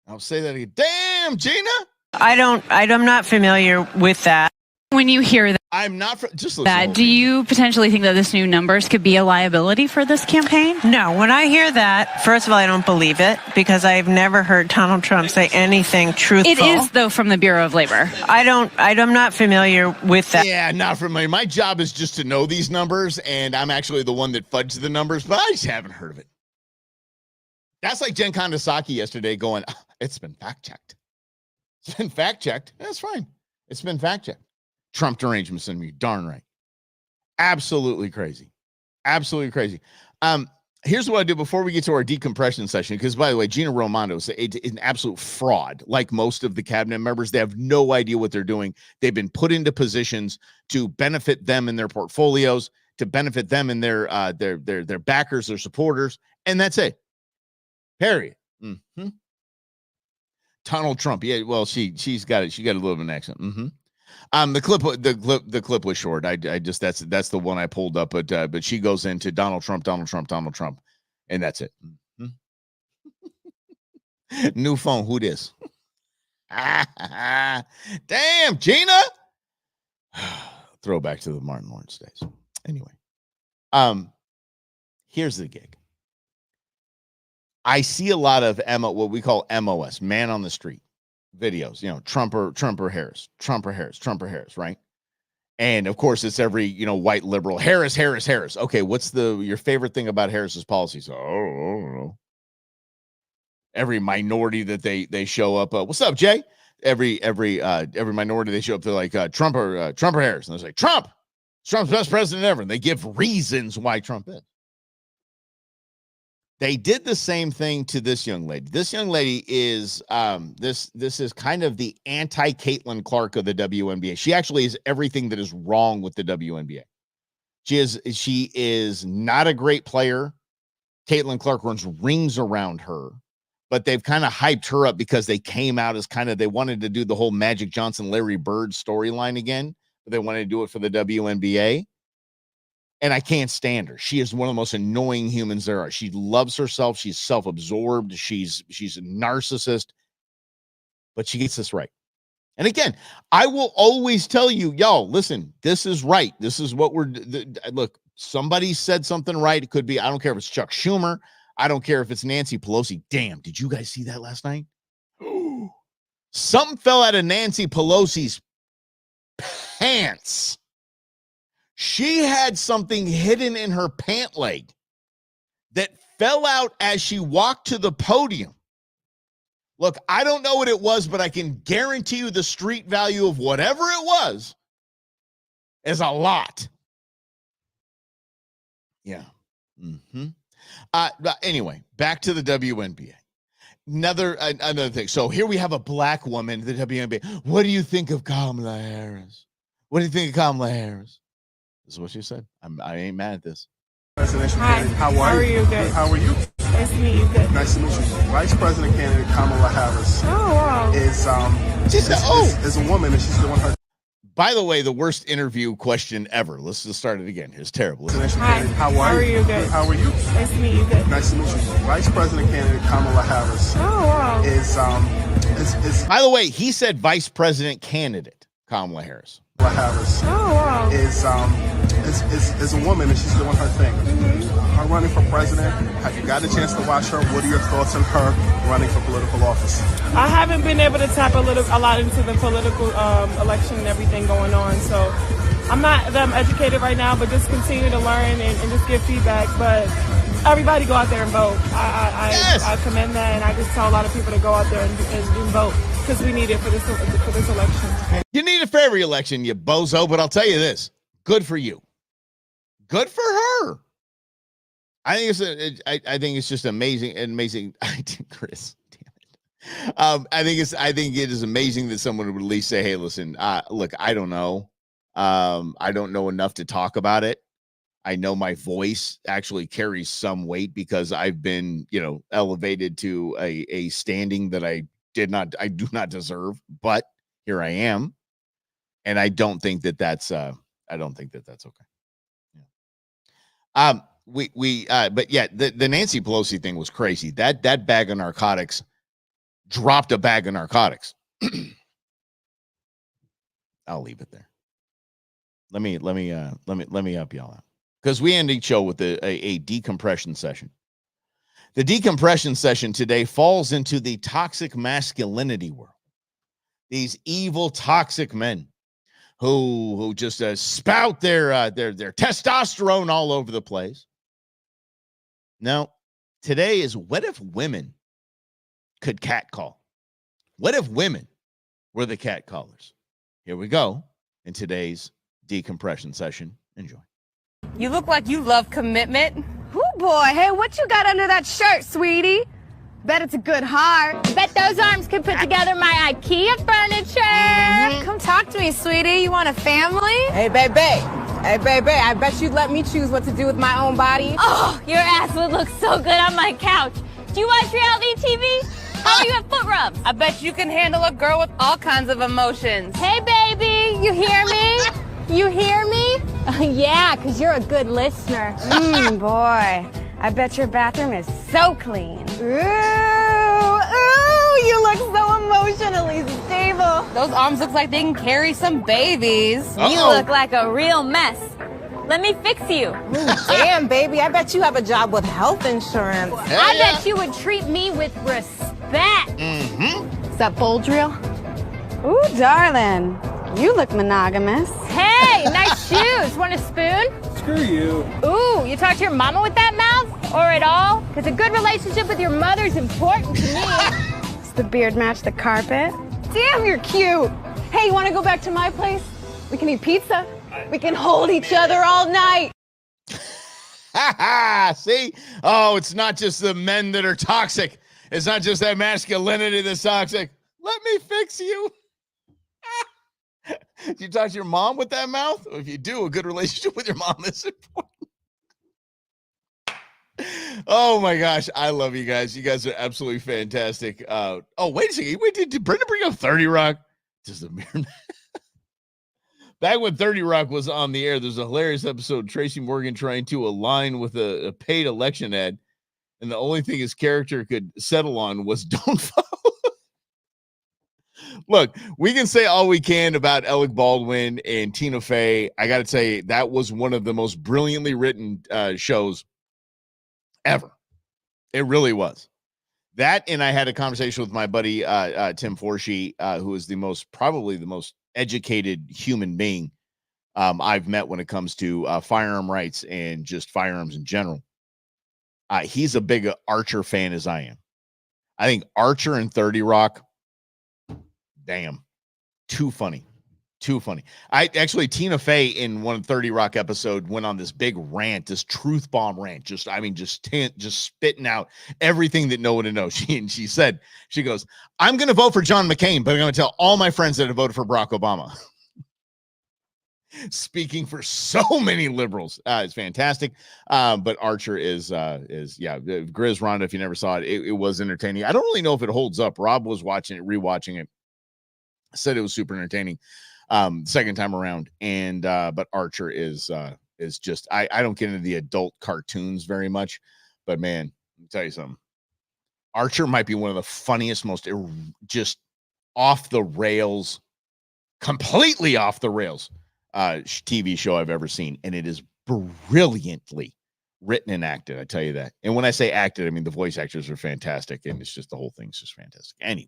I'll say that again. Damn, Gina. I'm not familiar with that. When you hear that, I'm not just listen that. Do you potentially think that this new numbers could be a liability for this campaign? No. When I hear that, first of all, I don't believe it because I've never heard Donald Trump say anything truthful. It is, though, from the Bureau of Labor. I'm not familiar with that. Yeah, not familiar. My job is just to know these numbers, and I'm actually the one that fudges the numbers, but I just haven't heard of it. That's like Jen Kondasaki yesterday going, it's been fact-checked. It's been fact-checked. That's fine. It's been fact-checked. Trump derangements in me, darn right. Absolutely crazy. Here's what I do before we get to our decompression session, because, by the way, Gina Raimondo is an absolute fraud. Like most of the cabinet members, they have no idea what they're doing. They've been put into positions to benefit them in their portfolios, to benefit them in their backers, their supporters, and that's it. Period. Mm-hmm. Donald Trump. Yeah, well, she's got it. She got a little bit of an accent. Mm-hmm. The clip was short. I just that's the one I pulled up, but she goes into Donald Trump, and that's it. Mm-hmm. New phone. Who this? Damn, Gina. Throwback to the Martin Lawrence days. Anyway, here's the gig. I see a lot of what we call MOS, man on the street videos, Trump or Harris, right? And of course it's every, white liberal, Harris. Okay. What's your favorite thing about Harris's policies? Oh, I don't know. Every minority that they show up. What's up, Jay? Every minority they show up, they're like, Trump or Harris. And they're like, Trump's best president ever. And they give reasons why Trump is. They did the same thing to this young lady. This young lady is this is kind of the anti-Caitlin Clark of the WNBA. She actually is everything that is wrong with the WNBA. She is not a great player. Caitlin Clark runs rings around her, but they've kind of hyped her up because they came out as they wanted to do the whole Magic Johnson, Larry Bird storyline again, but they wanted to do it for the WNBA. And I can't stand her. She is one of the most annoying humans there are. She loves herself. She's self-absorbed. She's a narcissist. But she gets this right. And again, I will always tell you, y'all, listen, this is right. This is what look, somebody said something right. It could be, I don't care if it's Chuck Schumer. I don't care if it's Nancy Pelosi. Damn, did you guys see that last night? Something fell out of Nancy Pelosi's pants. She had something hidden in her pant leg that fell out as she walked to the podium. Look, I don't know what it was, but I can guarantee you the street value of whatever it was is a lot. Yeah. Anyway, back to the WNBA. Another thing. So here we have a black woman, the WNBA. What do you think of Kamala Harris? What do you think of Kamala Harris? This is what she said. I ain't mad at this. Presidential Hi. candidate. How are you? Good. How are you? Nice to meet you. Good. Nice to meet you. Vice President candidate Kamala Harris. Oh wow. Is a woman, and she's doing her. By the way, the worst interview question ever. Let's just start it again. It's terrible. Hi. How are you? Good. How are you? Nice to meet you. Good. Nice to meet you. Vice President candidate Kamala Harris. Oh wow. Is By the way, he said Vice President candidate Kamala Harris. Harris. Oh wow. Is a woman, and she's doing her thing. Her running for president. Have you got a chance to watch her? What are your thoughts on her running for political office? I haven't been able to tap a lot into the political election and everything going on, so I'm not that educated right now, but just continue to learn and just give feedback. But everybody go out there and vote. I commend that, and I just tell a lot of people to go out there and vote because we need it for this election. You need it for every election, you bozo, but I'll tell you this. Good for you. Good for her. I think it's just amazing. Chris, damn it. I think it is amazing that someone would at least say, "Hey, listen, look, I don't know. I don't know enough to talk about it. I know my voice actually carries some weight because I've been, elevated to a standing that I do not deserve. But here I am, and I don't think that that's okay." Yeah. But yeah, the Nancy Pelosi thing was crazy. That bag of narcotics dropped a bag of narcotics. I'll leave it there. Let me help y'all out, because we end each show with a decompression session. The decompression session today falls into the toxic masculinity world. These evil, toxic men who just spout their testosterone all over the place. Now, today is what if women could catcall? What if women were the catcallers? Here we go in today's decompression session. Enjoy. You look like you love commitment. Oh boy, hey, what you got under that shirt, sweetie? Bet it's a good heart. Bet those arms could put together my IKEA furniture. Come talk to me, sweetie. You want a family? Hey, baby. Hey, baby, I bet you'd let me choose what to do with my own body. Oh, your ass would look so good on my couch. Do you watch reality TV? How are you at foot rubs? I bet you can handle a girl with all kinds of emotions. Hey, baby, you hear me? You hear me? Yeah, because you're a good listener. Boy, I bet your bathroom is so clean. Ooh, you look so emotionally stable. Those arms look like they can carry some babies. You look like a real mess. Let me fix you. Ooh, damn, baby, I bet you have a job with health insurance. I bet you would treat me with respect. Is that bold drill? Ooh, darling, you look monogamous. Hey, nice shoes. Want a spoon? Screw you. Ooh, you talk to your mama with that mouth? Or at all? Because a good relationship with your mother is important to me. Does the beard match the carpet? Damn, you're cute. Hey, you want to go back to my place? We can eat pizza. We can hold each other all night. See? Oh, it's not just the men that are toxic. It's not just that masculinity that's toxic. Let me fix you. Do you talk to your mom with that mouth? If you do, a good relationship with your mom is important. Oh my gosh, I love you guys. You guys are absolutely fantastic. Wait a second. Wait, did Brenda bring up 30 Rock? Just a mere Back when 30 Rock was on the air, there's a hilarious episode of Tracy Morgan trying to align with a paid election ad, and the only thing his character could settle on was don't vote. Look, we can say all we can about Alec Baldwin and Tina Fey. I got to say, that was one of the most brilliantly written shows ever. It really was. That, and I had a conversation with my buddy Tim Forshee, who is probably the most educated human being I've met when it comes to firearm rights and just firearms in general. He's a big Archer fan as I am. I think Archer and 30 Rock, damn, too funny. Tina Fey in one 30 Rock episode went on this big rant, this truth bomb rant, just spitting out everything that no one would know. She said, she goes, I'm going to vote for John McCain, but I'm going to tell all my friends that have voted for Barack Obama. Speaking for so many liberals. It's fantastic. But Archer is Grizz Rhonda, if you never saw it, it was entertaining. I don't really know if it holds up. Rob was rewatching it, said it was super entertaining second time around. And but Archer is just, I don't get into the adult cartoons very much, but man, let me tell you something. Archer might be one of the funniest, most just off the rails, completely off the rails TV show I've ever seen, and it is brilliantly written and acted. I tell you that. And when I say acted, I mean the voice actors are fantastic, and it's just the whole thing's just fantastic. Anyway,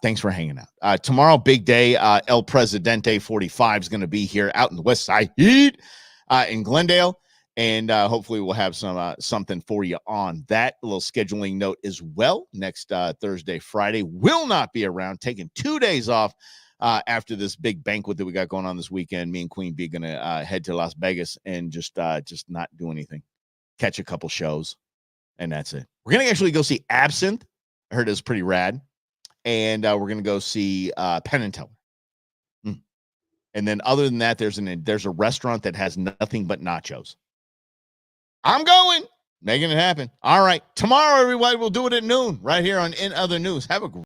thanks for hanging out. Tomorrow, big day. El Presidente 45 is going to be here out in the West Side in Glendale, and hopefully we'll have something for you on that. A little scheduling note as well. Next Thursday, Friday, will not be around. Taking 2 days off. After this big banquet that we got going on this weekend, me and Queen Bee going to head to Las Vegas and just not do anything, catch a couple shows, and that's it. We're going to actually go see Absinthe. I heard it was pretty rad. And we're going to go see Penn and Teller. And then other than that, there's a restaurant that has nothing but nachos. I'm going. Making it happen. All right. Tomorrow, everybody, we'll do it at noon right here on In Other News. Have a great